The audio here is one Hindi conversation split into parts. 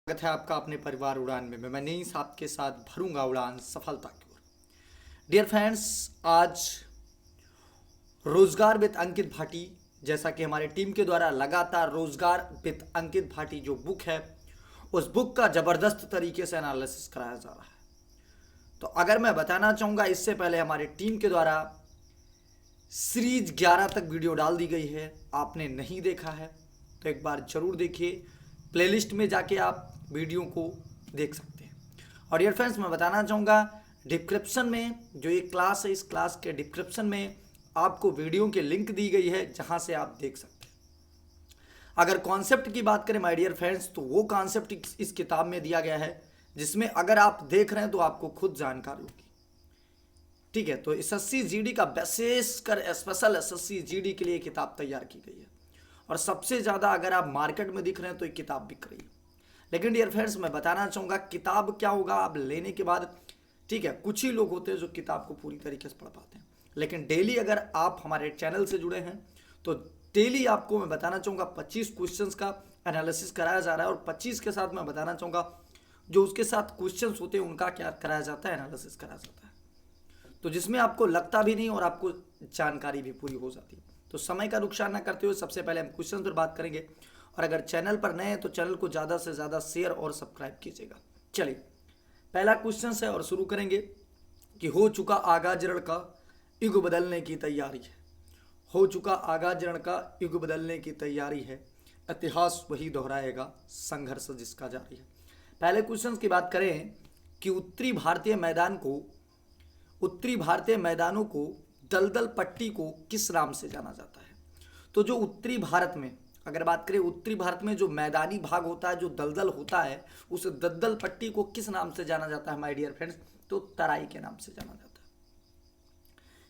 स्वागत है आपका अपने परिवार उड़ान में। मैं नीस आपके साथ भरूंगा उड़ान सफलता की ओर। डियर फ्रेंड्स, आज रोजगार विद अंकित भाटी, जैसा कि हमारी टीम के द्वारा लगातार रोजगार विद अंकित भाटी जो बुक है, उस बुक का जबरदस्त तरीके से एनालिसिस कराया जा रहा है। तो अगर मैं बताना चाहूंगा, इससे पहले हमारी टीम के द्वारा सीरीज 11 तक वीडियो डाल दी गई है। आपने नहीं देखा है तो एक बार जरूर देखिए, प्लेलिस्ट में जाके आप वीडियो को देख सकते हैं। और डियर फ्रेंड्स, मैं बताना चाहूँगा, डिस्क्रिप्शन में जो ये क्लास है, इस क्लास के डिस्क्रिप्शन में आपको वीडियो की लिंक दी गई है, जहाँ से आप देख सकते हैं। अगर कॉन्सेप्ट की बात करें माय डियर फ्रेंड्स, तो वो कॉन्सेप्ट इस किताब में दिया गया है, जिसमें अगर आप देख रहे हैं तो आपको खुद जानकारी होगी। ठीक है, तो एसएससी जीडी का बेसिस कर स्पेशल एसएससी जीडी के लिए किताब तैयार की गई है, और सबसे ज़्यादा अगर आप मार्केट में दिख रहे हैं तो ये किताब बिक रही है। लेकिन डियर फ्रेंड्स, मैं बताना चाहूँगा, किताब क्या होगा आप लेने के बाद, ठीक है, कुछ ही लोग होते हैं जो किताब को पूरी तरीके से पढ़ पाते हैं। लेकिन डेली अगर आप हमारे चैनल से जुड़े हैं तो डेली आपको मैं बताना चाहूँगा 25 क्वेश्चंस का एनालिसिस कराया जा रहा है, और 25 के साथ मैं बताना चाहूँगा जो उसके साथ क्वेश्चंस होते हैं उनका क्या कराया जाता है, एनालिसिस कराया जाता है, तो जिसमें आपको लगता भी नहीं और आपको जानकारी भी पूरी हो जाती है। तो समय का नुकसान ना करते हुए सबसे पहले हम क्वेश्चन पर बात करेंगे, और अगर चैनल पर नए हैं तो चैनल को ज़्यादा से ज़्यादा शेयर और सब्सक्राइब कीजिएगा। चलिए, पहला क्वेश्चन है और शुरू करेंगे कि हो चुका आगाज रण का युग बदलने की तैयारी है। हो चुका आगाज रण का युग बदलने की तैयारी है, इतिहास वही दोहराएगा, संघर्ष जिसका जारी है। पहले क्वेश्चन की बात करें कि उत्तरी भारतीय मैदानों को दलदल पट्टी को किस नाम से जाना जाता है। तो जो उत्तरी भारत में, अगर बात करें उत्तरी भारत में जो मैदानी भाग होता है, जो दलदल होता है, उस दलदल पट्टी को किस नाम से जाना जाता है माय डियर फ्रेंड्स, तो तराई के नाम से जाना जाता है।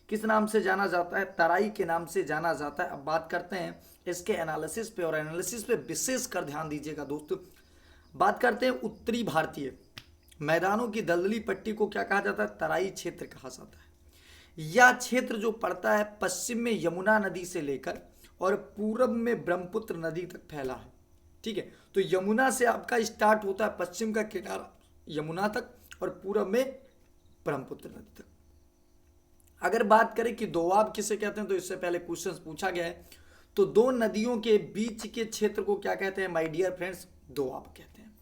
किस नाम से जाना जाता है? तराई के नाम से जाना जाता है। अब बात करते हैं इसके एनालिसिस पे, और एनालिसिस पे विशेष कर ध्यान दीजिएगा दोस्तों। बात करते हैं उत्तरी भारतीय मैदानों की दलदली पट्टी को क्या कहा जाता है? तराई क्षेत्र कहा जाता है। यह क्षेत्र जो पड़ता है पश्चिम में यमुना नदी से लेकर और पूरब में ब्रह्मपुत्र नदी तक फैला है। ठीक है, तो यमुना से आपका स्टार्ट होता है पश्चिम का किनारा यमुना तक, और पूरब में ब्रह्मपुत्र नदी तक। अगर बात करें कि दोआब किसे कहते हैं, तो इससे पहले क्वेश्चन पूछा गया है, तो दो नदियों के बीच के क्षेत्र को क्या कहते हैं माय डियर फ्रेंड्स? दोआब कहते हैं।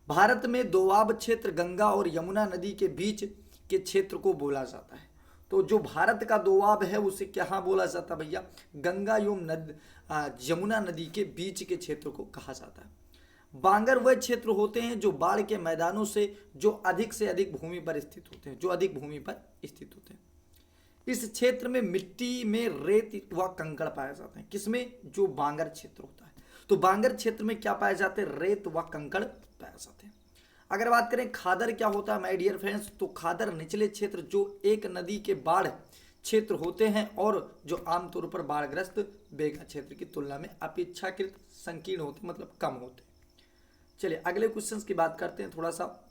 भारत में दोआब क्षेत्र गंगा और यमुना नदी के बीच के क्षेत्र को बोला जाता है। तो जो भारत का दोआब है उसे क्या बोला जाता है भैया? गंगा एवं यमुना नदी के बीच के क्षेत्र को कहा जाता है। बांगर वह क्षेत्र होते हैं जो बाढ़ के मैदानों से से अधिक भूमि पर स्थित होते हैं, जो अधिक भूमि पर स्थित होते हैं। इस क्षेत्र में मिट्टी में रेत व कंकड़ पाए जाते हैं। किसमें? जो बांगर क्षेत्र होता है। तो बांगर क्षेत्र में क्या पाए जाते हैं? रेत व कंकड़ पाए जाते हैं। अगर बात करें खादर क्या होता है माय डियर फ्रेंड्स, तो खादर निचले क्षेत्र जो एक नदी के बाढ़ क्षेत्र होते हैं, और जो आमतौर पर बाढ़ग्रस्त बेगा क्षेत्र की तुलना में अपेक्षाकृत संकीर्ण होते, मतलब कम होते। चलिए अगले क्वेश्चन की बात करते हैं, थोड़ा सा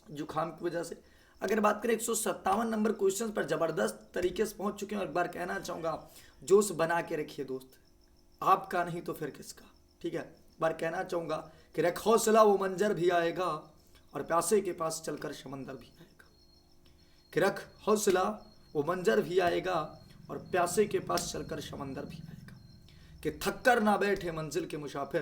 जुकाम की वजह से। अगर बात करें 157 नंबर क्वेश्चन पर जबरदस्त तरीके से पहुंच चुके हैं, और एक बार कहना चाहूंगा जोश बना के रखिए दोस्त, आपका नहीं तो फिर किसका। ठीक है, एक बार कहना चाहूंगा कि रख हौसला वो मंजर भी आएगा, और प्यासे के पास चलकर समंदर भी आएगा। कि रख हौसला वो मंजर भी आएगा, और प्यासे के पास चलकर समंदर भी आएगा। कि थक कर ना बैठे मंजिल के मुसाफिर,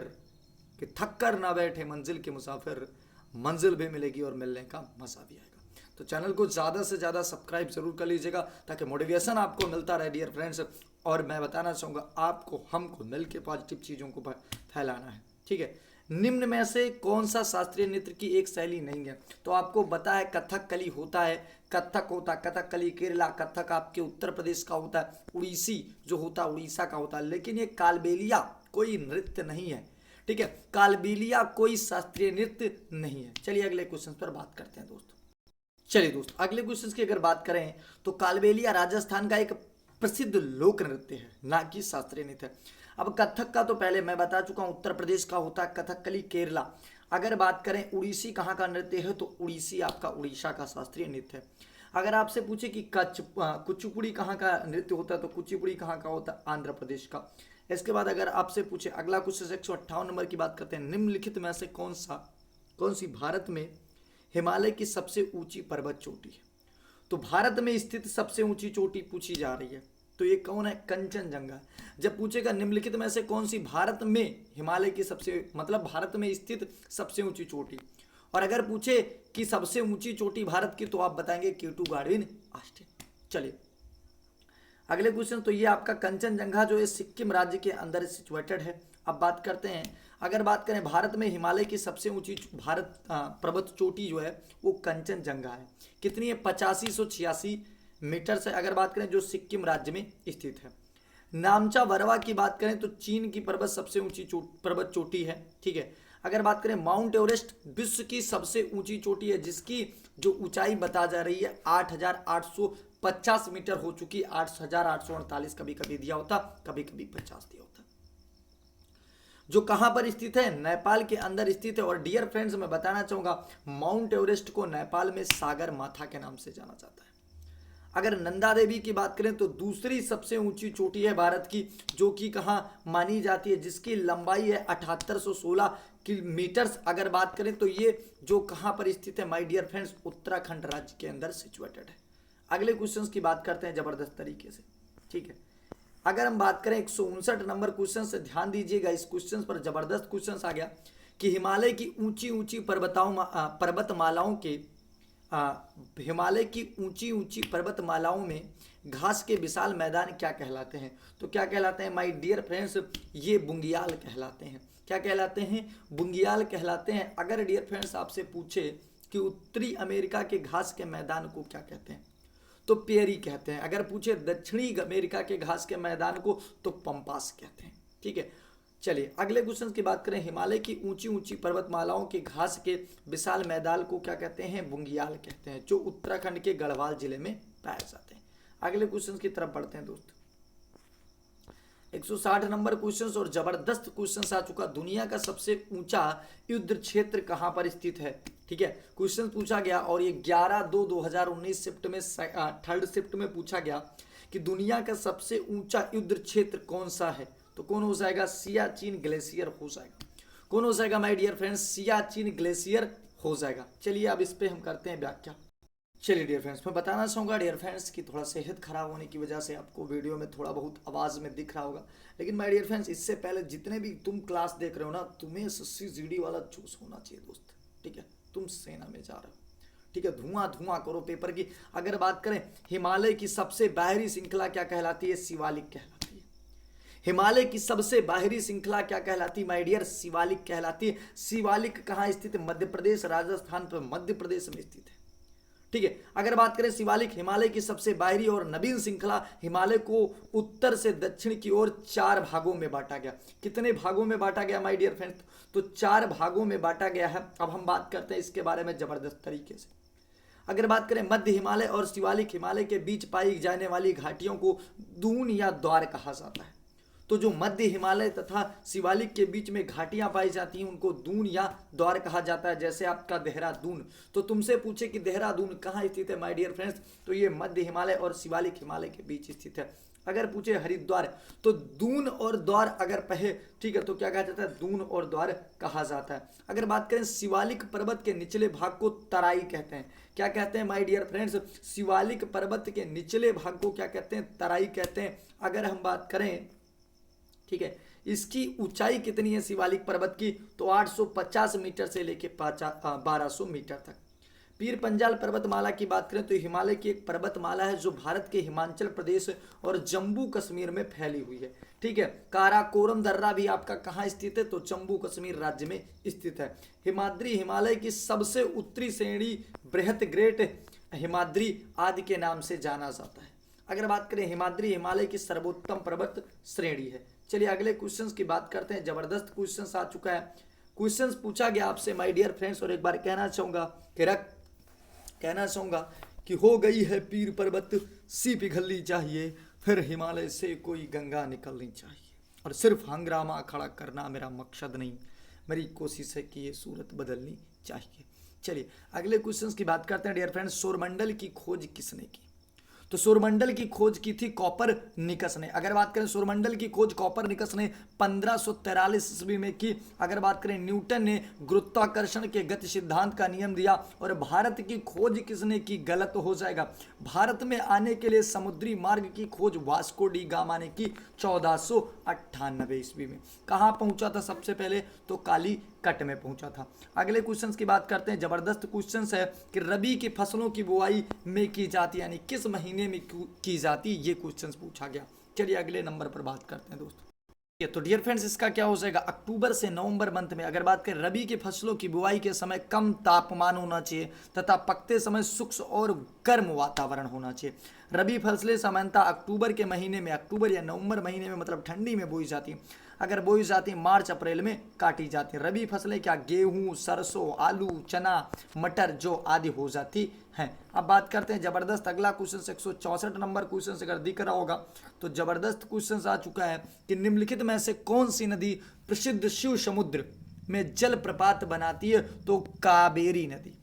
कि थक कर ना बैठे मंजिल के मुसाफिर, मंजिल भी मिलेगी और मिलने का मजा भी आएगा। तो चैनल को ज़्यादा से ज़्यादा सब्सक्राइब जरूर कर लीजिएगा, ताकि मोटिवेशन आपको मिलता रहे डियर फ्रेंड्स। और मैं बताना चाहूँगा, आपको हमको मिल के पॉजिटिव चीज़ों को फैलाना है। ठीक है, निम्न में से कौन सा शास्त्रीय नृत्य की एक शैली नहीं है? तो आपको पता है कथकली होता है, कथक होता है, कथकली केरला, कथक आपके उत्तर प्रदेश का होता है, उड़ीसी जो होता है उड़ीसा का होता है। लेकिन ये कालबेलिया कोई नृत्य नहीं है। ठीक है, कालबेलिया कोई शास्त्रीय नृत्य नहीं है। चलिए अगले क्वेश्चन पर बात करते हैं दोस्तों। चलिए दोस्तों, अगले क्वेश्चन की अगर बात करें तो कालबेलिया राजस्थान का एक प्रसिद्ध लोक नृत्य है, ना कि शास्त्रीय नृत्य। अब कथक का तो पहले मैं बता चुका हूं, उत्तर प्रदेश का होता है कथकली केरला। अगर बात करें उड़ीसी कहाँ का नृत्य है, तो उड़ीसी आपका उड़ीसा का शास्त्रीय नृत्य है। अगर आपसे पूछे कि कुचिपुड़ी कहाँ का नृत्य होता है, तो कुचिपुड़ी कहाँ का होता है? आंध्र प्रदेश का। इसके बाद अगर आपसे पूछे अगला क्वेश्चन 158 नंबर की बात करते हैं, निम्नलिखित में से कौन सा कौन सी भारत में हिमालय की सबसे ऊंची पर्वत चोटी है? तो भारत में स्थित सबसे ऊंची चोटी पूछी जा रही है, तो ये कौन है? कंचनजंगा। जब पूछेगा निम्नलिखित में से कौन सी भारत में हिमालय की सबसे, मतलब भारत में स्थित सबसे ऊंची चोटी, और अगर पूछे कि सबसे ऊंची चोटी भारत की, तो आप बताएंगे K2 गार्डविन ऑस्टिन। चलिए अगले क्वेश्चन, तो ये आपका कंचनजंगा जो है सिक्किम राज्य के अंदर सिचुएटेड है। अब बात करते हैं, अगर बात करें भारत में हिमालय की सबसे ऊंची भारत पर्वत चोटी जो है वो कंचनजंगा है। कितनी है? 8586 मीटर से, अगर बात करें जो सिक्किम राज्य में स्थित है। नामचा वरवा की बात करें तो चीन की पर्वत सबसे ऊंची पर्वत चोटी है, ठीक है। अगर बात करें माउंट एवरेस्ट विश्व की सबसे ऊंची चोटी है, जिसकी जो ऊंचाई बता जा रही है 8850 मीटर हो चुकी, 8848 कभी कभी दिया होता, कभी कभी 50 दिया होता। जो कहां पर स्थित है? नेपाल के अंदर स्थित है। और डियर फ्रेंड्स, मैं बताना चाहूंगा माउंट एवरेस्ट को नेपाल में सागर माथा के नाम से जाना जाता है। अगर नंदा देवी की बात करें तो दूसरी सबसे ऊंची चोटी है भारत की, जो कि कहां मानी जाती है, जिसकी लंबाई है 7816 किलोमीटर। अगर बात करें तो ये जो कहां पर स्थित है माय डियर फ्रेंड्स? उत्तराखंड राज्य के अंदर सिचुएटेड है। अगले क्वेश्चन की बात करते हैं जबरदस्त तरीके से, ठीक है। अगर हम बात करें 159 नंबर क्वेश्चन से, ध्यान दीजिएगा, इस क्वेश्चन पर जबरदस्त क्वेश्चन आ गया कि हिमालय की ऊंची ऊंची पर्वतमालाओं के हिमालय की ऊंची ऊंची पर्वतमालाओं में घास के विशाल मैदान क्या कहलाते हैं? तो क्या कहलाते हैं माय डियर फ्रेंड्स? ये बुंगियाल कहलाते हैं। क्या कहलाते हैं? बुंगियाल कहलाते हैं। अगर डियर फ्रेंड्स आपसे पूछे कि उत्तरी अमेरिका के घास के मैदान को क्या कहते हैं, तो पेरी कहते हैं। अगर पूछे दक्षिणी अमेरिका के घास के मैदान को, तो पंपास कहते हैं, ठीक है। चलिए अगले क्वेश्चन की बात करें, हिमालय की ऊंची ऊंची पर्वतमालाओं के घास के विशाल मैदान को क्या कहते हैं? बुंगियाल कहते हैं, जो उत्तराखंड के गढ़वाल जिले में पाए जाते हैं। अगले क्वेश्चन की तरफ बढ़ते हैं दोस्त। 160 नंबर क्वेश्चन और जबरदस्त क्वेश्चन आ चुका। दुनिया का सबसे ऊंचा युद्ध क्षेत्र कहां पर स्थित है? ठीक है, क्वेश्चन पूछा गया और ये 11/2/2019 शिफ्ट में, थर्ड शिफ्ट में पूछा गया कि दुनिया का सबसे ऊंचा युद्ध क्षेत्र कौन सा है? तो कौन हो जाएगा? सियाचिन ग्लेशियर हो जाएगा। कौन हो जाएगा my dear friends? Siachen glacier हो जाएगा। चलिए अब इस पे हम करते हैं व्याख्या। चलिए डियर फ्रेंड्स, मैं बताना चाहूँगा डियर फ्रेंड्स कि थोड़ा सेहत खराब होने की वजह से आपको वीडियो में थोड़ा बहुत आवाज़ में दिख रहा होगा, लेकिन माय डियर फ्रेंड्स इससे पहले जितने भी तुम क्लास देख रहे हो ना, तुम्हें SSCGD वाला जोश होना चाहिए दोस्त, ठीक है। तुम सेना में जा रहे हो, ठीक है, धुआं धुआं करो पेपर की। अगर बात करें हिमालय की सबसे बाहरी श्रृंखला क्या कहलाती है? शिवालिक कहलाती है। हिमालय की सबसे बाहरी श्रृंखला क्या कहलाती है माय डियर? शिवालिक कहलाती है। शिवालिक कहाँ स्थित है? मध्य प्रदेश, राजस्थान पर मध्य प्रदेश में स्थित है, ठीक है। अगर बात करें शिवालिक हिमालय की सबसे बाहरी और नवीन श्रृंखला, हिमालय को उत्तर से दक्षिण की ओर 4 भागों में बांटा गया। कितने भागों में बांटा गया माय डियर फ्रेंड्स? तो 4 भागों में बांटा गया है। अब हम बात करते हैं इसके बारे में जबरदस्त तरीके से। अगर बात करें मध्य हिमालय और शिवालिक हिमालय के बीच पाई जाने वाली घाटियों को दून या द्वार कहा जाता है। तो जो मध्य हिमालय तथा शिवालिक के बीच में घाटियां पाई जाती हैं उनको दून या द्वार कहा जाता है। जैसे आपका देहरादून, तो तुमसे पूछे कि देहरादून कहाँ स्थित है माय डियर फ्रेंड्स? तो ये मध्य हिमालय और शिवालिक हिमालय के बीच स्थित है। अगर पूछे हरिद्वार, तो दून और द्वार अगर कहे, ठीक है, तो क्या कहा जाता है? दून और द्वार कहा जाता है। अगर बात करें शिवालिक पर्वत के निचले भाग को तराई कहते हैं। क्या कहते हैं माय डियर फ्रेंड्स? शिवालिक पर्वत के निचले भाग को क्या कहते हैं? तराई कहते हैं। अगर हम बात करें, ठीक है, इसकी ऊंचाई कितनी है शिवालिक पर्वत की? तो 850 मीटर से लेके 1200 मीटर तक। पीर पंजाल पर्वतमाला की बात करें तो हिमालय की एक पर्वतमाला है जो भारत के हिमाचल प्रदेश और जम्मू कश्मीर में फैली हुई है, ठीक है। काराकोरम दर्रा भी आपका कहाँ स्थित है? तो जम्मू कश्मीर राज्य में स्थित है। हिमाद्री हिमालय की सबसे उत्तरी श्रेणी बृहत ग्रेट हिमाद्री आदि के नाम से जाना जाता है। अगर बात करें हिमाद्री हिमालय की सर्वोत्तम पर्वत श्रेणी है। चलिए अगले क्वेश्चंस की बात करते हैं। जबरदस्त क्वेश्चंस आ चुका है। क्वेश्चंस पूछा गया आपसे माय डियर फ्रेंड्स, और एक बार कहना चाहूंगा कि हो गई है पीर पर्वत सी पिघलनी चाहिए, फिर हिमालय से कोई गंगा निकलनी चाहिए, और सिर्फ हंगामा खड़ा करना मेरा मकसद नहीं, मेरी कोशिश है कि ये सूरत बदलनी चाहिए। चलिए अगले क्वेश्चंस की बात करते हैं डियर फ्रेंड्स। सौरमंडल की खोज किसने की? तो तो सौरमंडल की खोज की थी कोपरनिकस ने। अगर बात करें सौरमंडल की खोज कोपरनिकस ने 1543 ईस्वी में की। अगर बात करें न्यूटन ने गुरुत्वाकर्षण के गति सिद्धांत का नियम दिया। और भारत की खोज किसने की, गलत हो जाएगा। भारत में आने के लिए समुद्री मार्ग की खोज वास्को डी गामा ने की 1498 ईस्वी में। कहां पहुंचा था सबसे पहले, तो कालीकट में पहुंचा था। अगले क्वेश्चन की बात करते हैं। जबरदस्त क्वेश्चन है कि रबी की फसलों की बुआई में की जाती, यानी किस महीने में की जाती, ये क्वेश्चन पूछा गया। चलिए अगले नंबर पर बात करते हैं दोस्तों। तो डियर फ्रेंड्स, इसका क्या हो जाएगा, अक्टूबर से नवंबर मंथ में। अगर बात करें रबी की फसलों की बुआई के समय कम तापमान होना चाहिए तथा पकते समय शुष्क और गर्म वातावरण होना चाहिए। रबी फसलें सामान्यतः अक्टूबर के महीने में, अक्टूबर या नवंबर महीने में, मतलब ठंडी में बोई जाती हैं। अगर बोई जाती है मार्च अप्रैल में काटी जाती है। रबी फसलें क्या, गेहूं, सरसों, आलू, चना, मटर, जो आदि हो जाती हैं। अब बात करते हैं जबरदस्त अगला क्वेश्चन 164 नंबर क्वेश्चन से अगर दिख रहा होगा तो जबरदस्त क्वेश्चन आ चुका है कि निम्नलिखित में से कौन सी नदी प्रसिद्ध शिव समुद्र में जल प्रपात बनाती है, तो कावेरी नदी।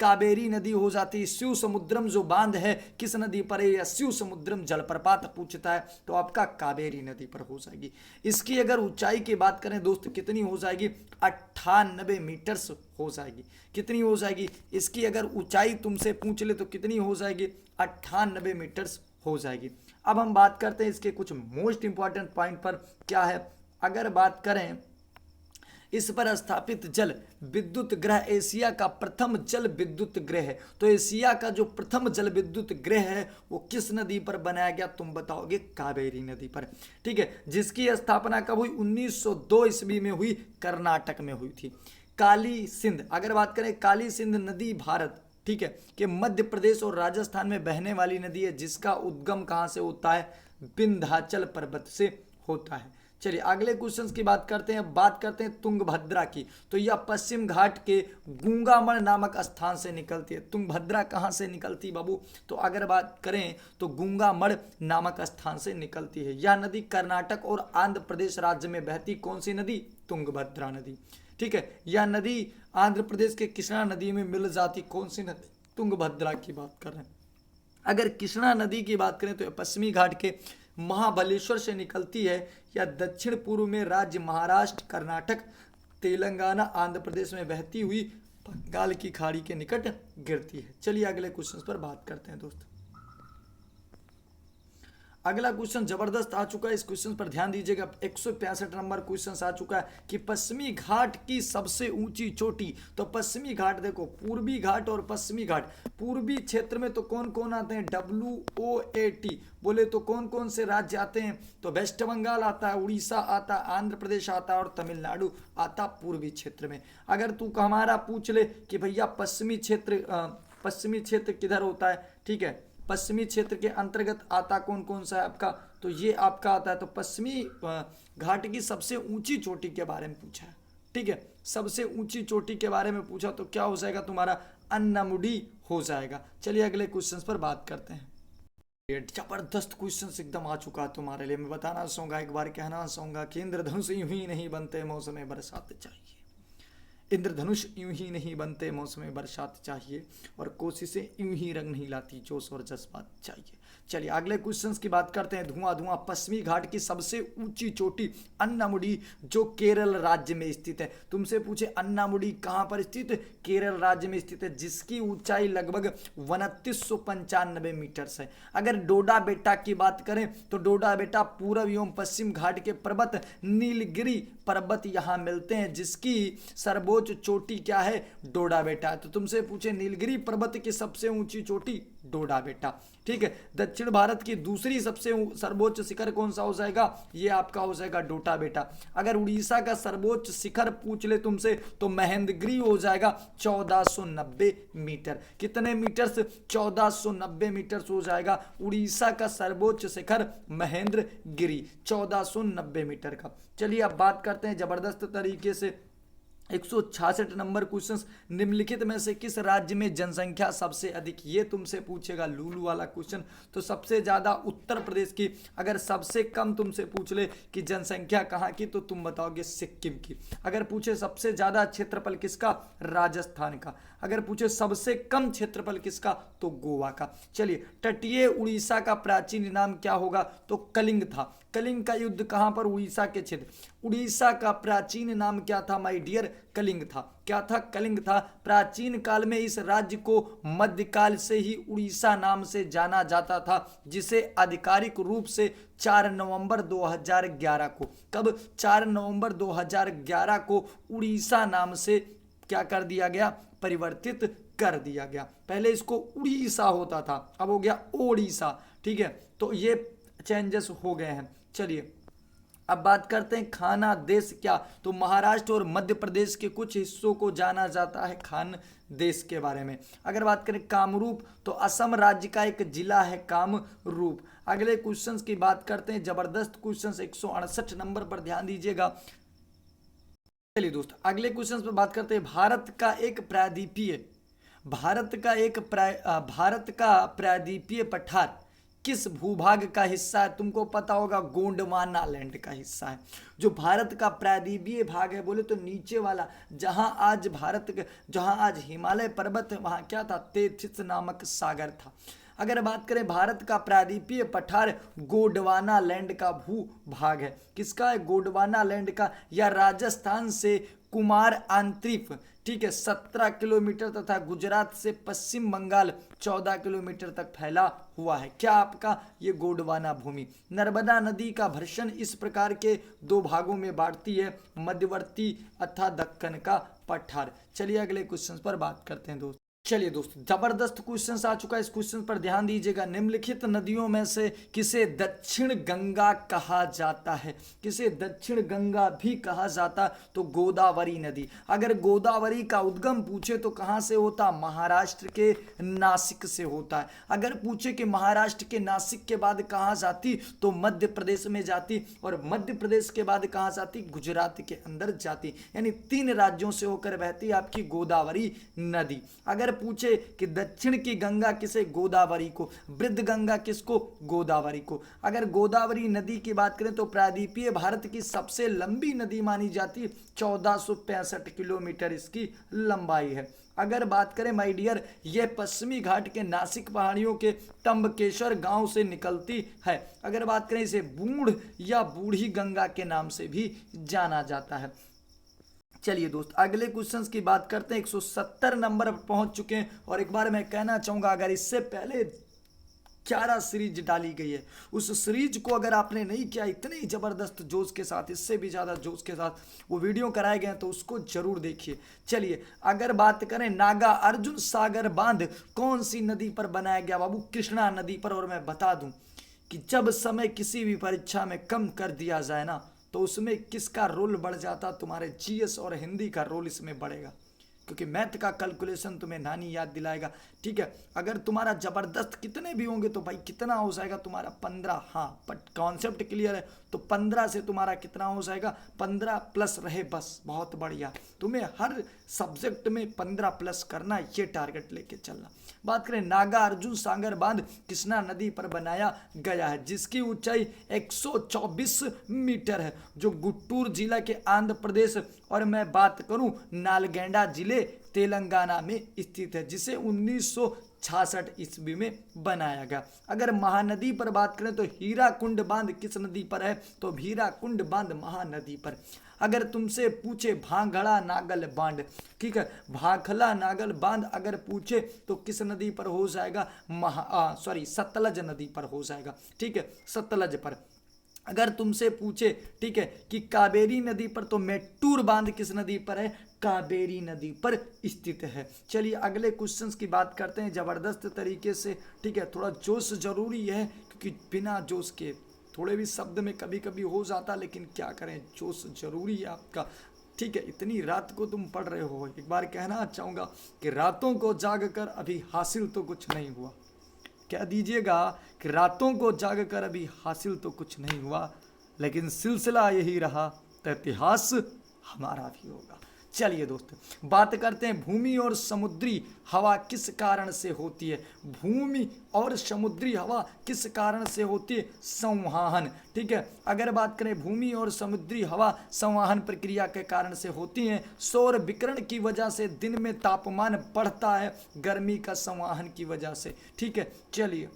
कावेरी नदी हो जाती है। शिव समुद्रम जो बांध है किस नदी पर है, या शिव समुद्रम जलप्रपात पूछता है तो आपका कावेरी नदी पर हो जाएगी। इसकी अगर ऊंचाई की बात करें दोस्त कितनी हो जाएगी, 98 मीटर्स हो जाएगी। कितनी हो जाएगी, इसकी अगर ऊंचाई तुमसे पूछ ले तो कितनी हो जाएगी, 98 मीटर्स हो जाएगी। अब हम बात करते हैं इसके कुछ मोस्ट इंपॉर्टेंट पॉइंट पर। क्या है, अगर बात करें इस पर स्थापित जल विद्युत ग्रह एशिया का प्रथम जल विद्युत ग्रह है। तो एशिया का जो प्रथम जल विद्युत ग्रह है वो किस नदी पर बनाया गया, तुम बताओगे, कावेरी नदी पर। ठीक है, जिसकी स्थापना कब हुई, 1902 ईस्वी में हुई, कर्नाटक में हुई थी। काली सिंध, अगर बात करें काली सिंध नदी भारत, ठीक है, कि मध्य प्रदेश और राजस्थान में बहने वाली नदी है, जिसका उद्गम कहां से होता है, विंध्याचल पर्वत से होता है। चलिए अगले क्वेश्चन की बात करते हैं। बात करते हैं तुंगभद्रा की। तो यह पश्चिम घाट के गूंगामण नामक स्थान से निकलती है। तुंगभद्रा कहां से निकलती बाबू, तो अगर बात करें तो गूंगामण नामक स्थान से निकलती है। यह नदी कर्नाटक और आंध्र प्रदेश राज्य में बहती कौन सी नदी, तुंगभद्रा नदी। ठीक है, यह नदी आंध्र प्रदेश के कृष्णा नदी में मिल जाती, कौन सी नदी, तुंगभद्रा की बात कर रहे हैं। अगर कृष्णा नदी की बात करें तो पश्चिमी घाट के महाबलेश्वर से निकलती है, या दक्षिण पूर्व में राज्य महाराष्ट्र, कर्नाटक, तेलंगाना, आंध्र प्रदेश में बहती हुई बंगाल की खाड़ी के निकट गिरती है। चलिए अगले क्वेश्चन पर बात करते हैं दोस्तों। अगला क्वेश्चन जबरदस्त आ चुका है, इस क्वेश्चन पर ध्यान दीजिएगा। 165 नंबर क्वेश्चन आ चुका है कि पश्चिमी घाट की सबसे ऊंची चोटी। तो पश्चिमी घाट देखो, पूर्वी घाट और पश्चिमी घाट। पूर्वी क्षेत्र में तो कौन कौन आते हैं, WOAT बोले तो कौन कौन से राज्य आते हैं, तो वेस्ट बंगाल आता है, उड़ीसा आता है, आंध्र प्रदेश आता है और तमिलनाडु आता पूर्वी क्षेत्र में। अगर तू हमारा पूछ ले कि भैया पश्चिमी क्षेत्र किधर होता है, ठीक है, पश्चिमी क्षेत्र के अंतर्गत आता कौन कौन सा है आपका, तो ये आपका आता है। तो पश्चिमी घाट की सबसे ऊंची चोटी के बारे में पूछा है। ठीक है, सबसे ऊंची चोटी के बारे में पूछा तो क्या हो जाएगा तुम्हारा, अन्नामुडी हो जाएगा। चलिए अगले क्वेश्चन पर बात करते हैं। जबरदस्त क्वेश्चन एकदम आ चुका है तुम्हारे लिए। मैं बताना चाहूंगा, एक बार कहना चाहूंगा कि इंद्रधनुष यूं ही नहीं बनते, मौसम बरसात चाहिए। इंद्रधनुष यूं ही नहीं बनते, मौसम बरसात चाहिए। और कोशिशें यूं ही रंग नहीं लाती, जोश और जज्बात चाहिए। चलिए अगले क्वेश्चंस की बात करते हैं। धुआं धुआं पश्चिमी घाट की सबसे ऊंची चोटी अन्नामुडी, जो केरल राज्य में स्थित है। तुमसे पूछे अन्नामुडी कहां पर स्थित है, केरल राज्य में स्थित है, जिसकी ऊंचाई लगभग 2995 मीटर है। अगर डोडा बेटा की बात करें तो डोडा बेटा पूर्व एवं पश्चिम घाट के पर्वत नीलगिरी पर्वत यहाँ मिलते हैं, जिसकी सर्वोच्च चोटी क्या है, डोडा बेटा। तो तुमसे पूछे नीलगिरी पर्वत की सबसे ऊंची चोटी डोडा बेटा। ठीक है, दक्षिण भारत की दूसरी सबसे सर्वोच्च शिखर कौन सा हो जाएगा, ये आपका हो जाएगा डोडा बेटा। अगर उड़ीसा का सर्वोच्च शिखर पूछ ले तुमसे तो महेंद्रगिरी हो जाएगा 1490 मीटर। कितने मीटर से, 1490 मीटर हो जाएगा उड़ीसा का सर्वोच्च शिखर महेंद्रगिरी, 1490 मीटर का। चलिए अब बात करते हैं जबरदस्त तरीके से 166 नंबर क्वेश्चन, निम्नलिखित में से किस राज्य में जनसंख्या सबसे अधिक, ये तुमसे पूछेगा लूलू वाला क्वेश्चन। तो सबसे ज्यादा उत्तर प्रदेश की। अगर सबसे कम तुमसे पूछ ले कि जनसंख्या कहाँ की, तो तुम बताओगे सिक्किम की। अगर पूछे सबसे ज्यादा क्षेत्रफल किसका, राजस्थान का। अगर पूछे सबसे कम क्षेत्रफल किसका, तो गोवा का। चलिए, तटीय उड़ीसा का प्राचीन नाम क्या होगा, तो कलिंग था। कलिंग का युद्ध कहां पर, उड़ीसा के क्षेत्र। उड़ीसा का प्राचीन नाम क्या था माय डियर, कलिंग था। क्या था, कलिंग था। प्राचीन काल में इस राज्य को मध्यकाल से ही उड़ीसा नाम से जाना जाता था, जिसे आधिकारिक रूप से 4 नवंबर 2011 को, कब, 4 नवंबर 2011 को उड़ीसा नाम से क्या कर दिया गया, परिवर्तित कर दिया गया। पहले इसको उड़ीसा होता था, अब हो गया ओडिशा। ठीक है, तो ये चेंजेस हो गए हैं। चलिए, अब बात करते हैं खाना देश क्या, तो महाराष्ट्र और मध्य प्रदेश के कुछ हिस्सों को जाना जाता है खान देश के बारे में। अगर बात करें कामरूप, तो असम राज्य का एक जिला है कामरूप। अगले क्वेश्चंस की बात करते हैं, जबरदस्त क्वेश्चंस 168 नंबर पर ध्यान दीजिएगा। चलिए दोस्त, अगले क्वेश्चन पर बात करते हैं, भारत का प्रायद्वीपीय पठार किस भूभाग का हिस्सा है, तुमको पता होगा गोंडवाना लैंड का हिस्सा है। जो भारत का प्रायद्वीपीय भाग है, बोले तो नीचे वाला, जहां आज हिमालय पर्वत है, वहां क्या था, तेथिस नामक सागर था। अगर बात करें भारत का प्रायद्वीपीय पठार गोंडवाना लैंड का भूभाग है। किसका है, गोंडवाना लैंड का। या राजस्थान से कुमार आंतरिफ, ठीक है, 17 किलोमीटर तथा गुजरात से पश्चिम बंगाल 14 किलोमीटर तक फैला हुआ है। क्या आपका, ये गोंडवाना भूमि। नर्मदा नदी का भर्षण इस प्रकार के दो भागों में बांटती है, मध्यवर्ती अथवा दक्कन का पठार। चलिए अगले क्वेश्चन पर बात करते हैं दोस्त। चलिए दोस्तों, जबरदस्त क्वेश्चन आ चुका है, इस क्वेश्चन पर ध्यान दीजिएगा। निम्नलिखित नदियों में से किसे दक्षिण गंगा कहा जाता है, किसे दक्षिण गंगा भी कहा जाता, तो गोदावरी नदी। अगर गोदावरी का उद्गम पूछे तो कहां से होता, महाराष्ट्र के नासिक से होता है। अगर पूछे कि महाराष्ट्र के नासिक के बाद कहां जाती, तो मध्य प्रदेश में जाती, और मध्य प्रदेश के बाद कहां जाती, गुजरात के अंदर जाती। यानी 3 राज्यों से होकर बहती आपकी गोदावरी नदी। अगर पूछे कि दक्षिण की गंगा किसे, गोदावरी को। वृद्ध गंगा किसको, गोदावरी को। अगर गोदावरी नदी की बात करें तो प्रायद्वीपीय भारत की सबसे लंबी नदी मानी जाती है, 1465 किलोमीटर इसकी लंबाई है। अगर बात करें माय डियर, यह पश्चिमी घाट के नासिक पहाड़ियों के तंबकेश्वर गांव से निकलती है। अगर बात करें, इसे बूढ़ या बूढ़ी गंगा के नाम से भी जाना जाता है। चलिए दोस्त, अगले क्वेश्चंस की बात करते हैं। 170 नंबर पर पहुंच चुके हैं, और एक बार मैं कहना चाहूंगा, अगर इससे पहले 11 सीरीज डाली गई है, उस सीरीज को अगर आपने नहीं किया इतने ही जबरदस्त जोश के साथ, इससे भी ज्यादा जोश के साथ वो वीडियो कराए गए हैं, तो उसको जरूर देखिए। चलिए, अगर बात करें, नागा अर्जुन सागर बांध कौन सी नदी पर बनाया गया, बाबू, कृष्णा नदी पर। और मैं बता दूं कि जब समय किसी भी परीक्षा में कम कर दिया जाए ना, तो उसमें किसका रोल बढ़ जाता, तुम्हारे जीएस और हिंदी का रोल इसमें बढ़ेगा, क्योंकि मैथ का कैलकुलेशन तुम्हें नानी याद दिलाएगा। ठीक है, अगर तुम्हारा जबरदस्त कितने भी होंगे तो भाई कितना हो जाएगा तुम्हारा, 15। हाँ, बट कॉन्सेप्ट क्लियर है, तो 15 से तुम्हारा कितना हो जाएगा, 15 प्लस रहे, बस बहुत बढ़िया। तुम्हें हर सब्जेक्ट में 15 प्लस करना, ये टारगेट लेके चलना। बात करें, नागा अर्जुन सागर बांध कृष्णा नदी पर बनाया गया है, जिसकी ऊंचाई 124 मीटर है, जो गुंटूर जिला के आंध्र प्रदेश, और मैं बात करूं नालगेंडा जिले तेलंगाना में स्थित है, जिसे 1966 ईस्वी में बनाया गया। अगर महानदी पर बात करें तो हीराकुंड बांध किस नदी पर है, तो हीराकुंड बांध महानदी पर। अगर तुमसे पूछे भांगड़ा नागल बांध, ठीक है, भाखला नागल बांध अगर पूछे तो किस नदी पर हो जाएगा, सतलज नदी पर हो जाएगा। ठीक है, सतलज पर। अगर तुमसे पूछे, ठीक है, कि कावेरी नदी पर, तो मेट्टूर बांध किस नदी पर है, कावेरी नदी पर स्थित है। चलिए अगले क्वेश्चंस की बात करते हैं जबरदस्त तरीके से। ठीक है, थोड़ा जोश जरूरी है, क्योंकि बिना जोश के थोड़े भी शब्द में कभी कभी हो जाता, लेकिन क्या करें, जोश जरूरी है आपका। ठीक है, इतनी रात को तुम पढ़ रहे हो, एक बार कहना चाहूँगा कि रातों को जाग कर अभी हासिल तो कुछ नहीं हुआ। कह दीजिएगा कि रातों को जाग कर अभी हासिल तो कुछ नहीं हुआ, लेकिन सिलसिला यही रहा तो इतिहास हमारा भी होगा। चलिए दोस्तों बात करते हैं भूमि और समुद्री हवा किस कारण से होती है। भूमि और समुद्री हवा किस कारण से होती है? संवहन। ठीक है, अगर बात करें भूमि और समुद्री हवा संवहन प्रक्रिया के कारण से होती हैं। सौर विकिरण की वजह से दिन में तापमान बढ़ता है, गर्मी का संवहन की वजह से। ठीक है, चलिए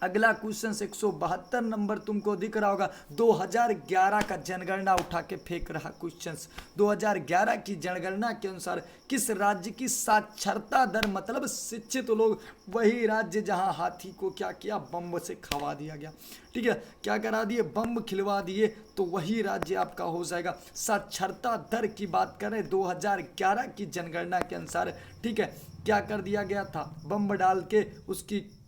अगला क्वेश्चन 172 नंबर तुमको दिख रहा होगा। 2011 का जनगणना उठा के फेंक रहा क्वेश्चन। 2011 की जनगणना के अनुसार किस राज्य की साक्षरता दर, मतलब शिक्षित लोग, वही राज्य जहां हाथी को क्या किया, बम से खवा दिया गया। ठीक है, क्या करा दिए, बम खिलवा दिए, तो वही राज्य आपका हो जाएगा। साक्षरता दर की बात करें 2011 की जनगणना के अनुसार, ठीक है, क्या कर दिया गया था, बम डाल के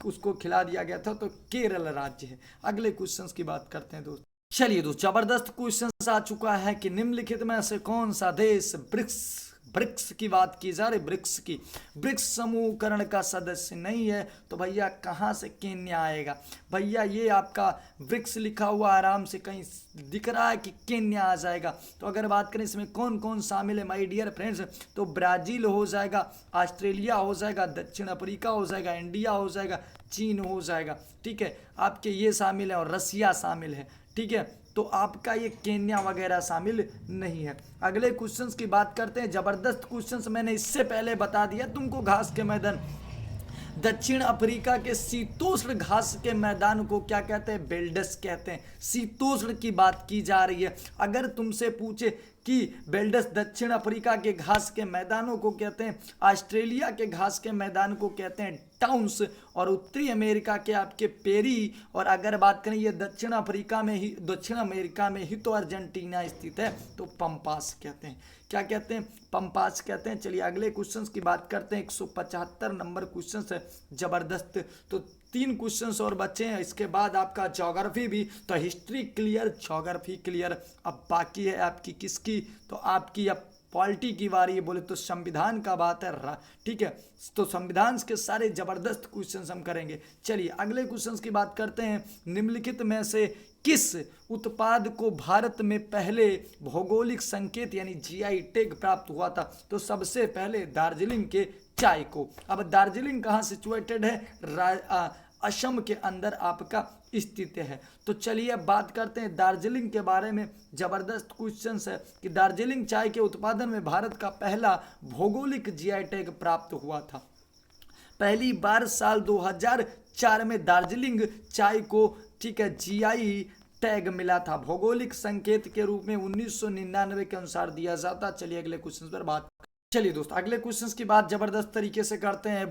उसको खिला दिया गया था, तो केरल राज्य है। अगले क्वेश्चंस की बात करते हैं दोस्त। चलिए दोस्त जबरदस्त क्वेश्चन आ चुका है कि निम्नलिखित में से कौन सा देश ब्रिक्स की बात की जा रही, ब्रिक्स समूहकरण का सदस्य नहीं है, तो भैया कहाँ से केन्या आएगा। भैया ये आपका ब्रिक्स लिखा हुआ आराम से कहीं दिख रहा है कि केन्या आ जाएगा। तो अगर बात करें इसमें कौन कौन शामिल है माय डियर फ्रेंड्स, तो ब्राजील हो जाएगा, ऑस्ट्रेलिया हो जाएगा, दक्षिण अफ्रीका हो जाएगा, इंडिया हो जाएगा, चीन हो जाएगा। ठीक है, आपके ये शामिल है और रसिया शामिल है। ठीक है, तो आपका ये केन्या वगैरह शामिल नहीं है। अगले क्वेश्चंस की बात करते हैं। जबरदस्त क्वेश्चंस मैंने इससे पहले बता दिया तुमको। घास के मैदान, दक्षिण अफ्रीका के शीतोष्ण घास के मैदान को क्या कहते हैं, बेल्डस कहते हैं। शीतोष्ण की बात की जा रही है। अगर तुमसे पूछे कि बेल्डस दक्षिण अफ्रीका के घास के मैदानों को कहते हैं, ऑस्ट्रेलिया के घास के मैदान को कहते हैं टाउन्स, और उत्तरी अमेरिका के आपके पेरी, और अगर बात करें ये दक्षिण अमेरिका में ही तो अर्जेंटीना स्थित है, तो पंपास कहते हैं। क्या कहते हैं, पंपास कहते हैं। चलिए अगले क्वेश्चंस की बात करते हैं। 175 नंबर क्वेश्चन है, जबरदस्त। तो 3 क्वेश्चंस और बचे हैं, इसके बाद आपका ज्योग्राफी भी। तो हिस्ट्री क्लियर, ज्योग्राफी क्लियर। अब बाकी है आपकी किसकी, तो आपकी अब पॉलिटी की बारी है। बोले तो संविधान का बात है। ठीक है, तो संविधान के सारे जबरदस्त क्वेश्चंस हम करेंगे। चलिए अगले क्वेश्चंस की बात करते हैं। निम्नलिखित में से किस उत्पाद को भारत में पहले भौगोलिक संकेत यानी जीआई टैग प्राप्त हुआ था, तो सबसे पहले दार्जिलिंग के चाय को। अब दार्जिलिंग कहाँ सिचुएटेड है, असम के अंदर आपका स्थित है। तो चलिए अब बात करते हैं दार्जिलिंग के बारे में। जबरदस्त क्वेश्चन है कि दार्जिलिंग चाय के उत्पादन में भारत का पहला भौगोलिक जीआई टैग प्राप्त हुआ था। पहली बार साल 2004 में दार्जिलिंग चाय को, ठीक है, जीआई टैग मिला था। भौगोलिक संकेत के रूप में 1999 के अनुसार दिया जाता। चलिए अगले क्वेश्चन पर बात। चलिए दोस्त अगले क्वेश्चंस की बात जबरदस्त तरीके से करते हैं।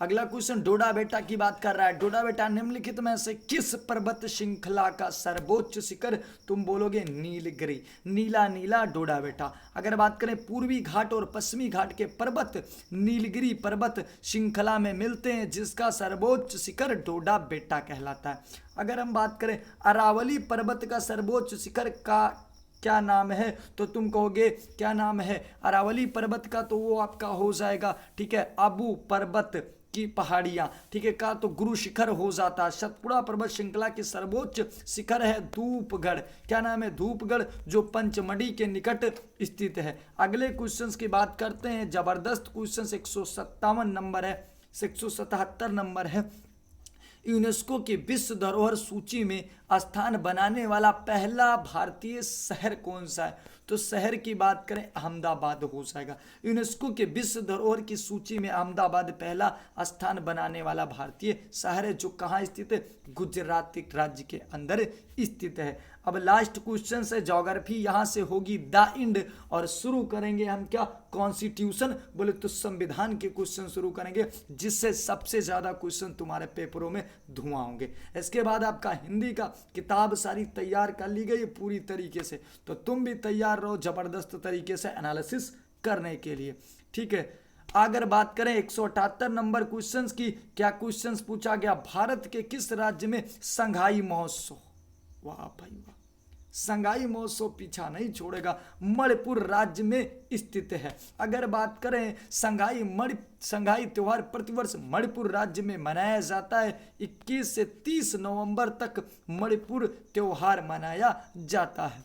अगला क्वेश्चन डोडा बेटा की बात कर रहा है। डोडा बेटा निम्नलिखित में से किस पर्वत श्रृंखला का सर्वोच्च शिखर, तुम बोलोगे नीलगिरी, नीला नीला डोडा बेटा। अगर बात करें पूर्वी घाट और पश्चिमी घाट के पर्वत नीलगिरी पर्वत श्रृंखला में मिलते हैं, जिसका सर्वोच्च शिखर डोडा बेटा कहलाता है। अगर हम बात करें अरावली पर्वत का सर्वोच्च शिखर का क्या नाम है, तो तुम कहोगे क्या नाम है अरावली पर्वत का, तो वो आपका हो जाएगा, ठीक है, अबू पर्वत की पहाड़ियां, ठीक है, का तो गुरु शिखर हो जाता है। सतपुड़ा पर्वत श्रृंखला की सर्वोच्च शिखर है धूपगढ़। क्या नाम है, धूपगढ़, जो पंचमढ़ी के निकट स्थित है। अगले क्वेश्चंस की बात करते हैं। जबरदस्त क्वेश्चन 157 नंबर है, 177 नंबर है। यूनेस्को की विश्व धरोहर सूची में स्थान बनाने वाला पहला भारतीय शहर कौन सा है, तो शहर की बात करें अहमदाबाद हो जाएगा। यूनेस्को के विश्व धरोहर की सूची में अहमदाबाद पहला स्थान बनाने वाला भारतीय शहर है, जो कहाँ स्थित है, गुजरात राज्य के अंदर स्थित है। अब लास्ट क्वेश्चन है ज्योग्राफी, यहाँ से होगी द एंड, और शुरू करेंगे हम क्या, कॉन्स्टिट्यूशन, बोले तो संविधान के क्वेश्चन शुरू करेंगे, जिससे सबसे ज्यादा क्वेश्चन तुम्हारे पेपरों में धुआं होंगे। इसके बाद आपका हिंदी का किताब सारी तैयार कर ली गई पूरी तरीके से, तो तुम भी तैयार रहो जबरदस्त तरीके से एनालिसिस करने के लिए। ठीक है, अगर बात करें 178 नंबर क्वेश्चंस की, क्या क्वेश्चंस पूछा गया, भारत के किस राज्य में संघाई महोत्सव, वाह भाई वाह, संघाई महोत्सव पीछा नहीं छोड़ेगा, मणिपुर राज्य में स्थित है। अगर बात करें संघाई त्योहार प्रतिवर्ष मणिपुर राज्य में मनाया जाता है। 21 से 30 नवंबर तक मणिपुर त्योहार मनाया जाता है।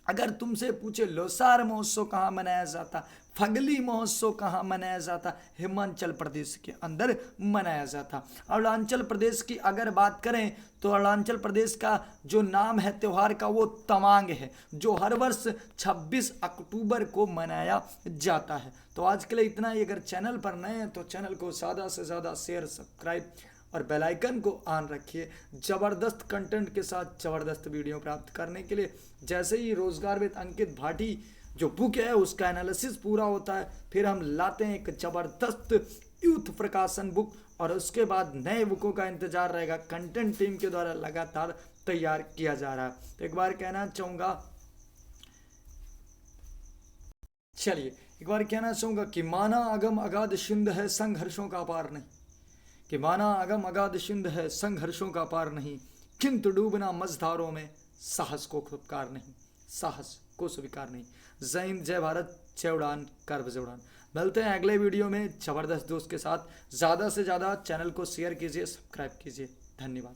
अगर तुमसे पूछे लोसार महोत्सव कहाँ मनाया जाता, फगली महोत्सव कहाँ मनाया जाता, हिमाचल प्रदेश के अंदर मनाया जाता। अरुणाचल प्रदेश की अगर बात करें तो अरुणाचल प्रदेश का जो नाम है त्यौहार का वो तवांग है, जो हर वर्ष 26 अक्टूबर को मनाया जाता है। तो आज के लिए इतना ही। अगर चैनल पर नए हैं तो चैनल को ज़्यादा से ज़्यादा शेयर, सब्सक्राइब और बेल आइकन को ऑन रखिए ज़बरदस्त कंटेंट के साथ ज़बरदस्त वीडियो प्राप्त करने के लिए। जैसे ही रोजगार विद अंकित भाटी जो बुक है उसका एनालिसिस पूरा होता है, फिर हम लाते हैं एक ज़बरदस्त यूथ प्रकाशन बुक, और उसके बाद नए बुकों का इंतजार रहेगा। कंटेंट टीम के द्वारा लगातार तैयार किया जा रहा है। तो एक बार कहना चाहूँगा कि माना अगम अगाध सिंध है संघर्षों का पार नहीं, कि माना अगम अगाध सिंध है संघर्षों का पार नहीं, किंतु डूबना मझधारों में साहस को खुदकार नहीं, साहस को स्वीकार नहीं। जय हिंद, जय भारत, जय उड़ान, कर बजे उड़ान। मिलते हैं अगले वीडियो में ज़बरदस्त दोस्त के साथ। ज़्यादा से ज़्यादा चैनल को शेयर कीजिए, सब्सक्राइब कीजिए। धन्यवाद।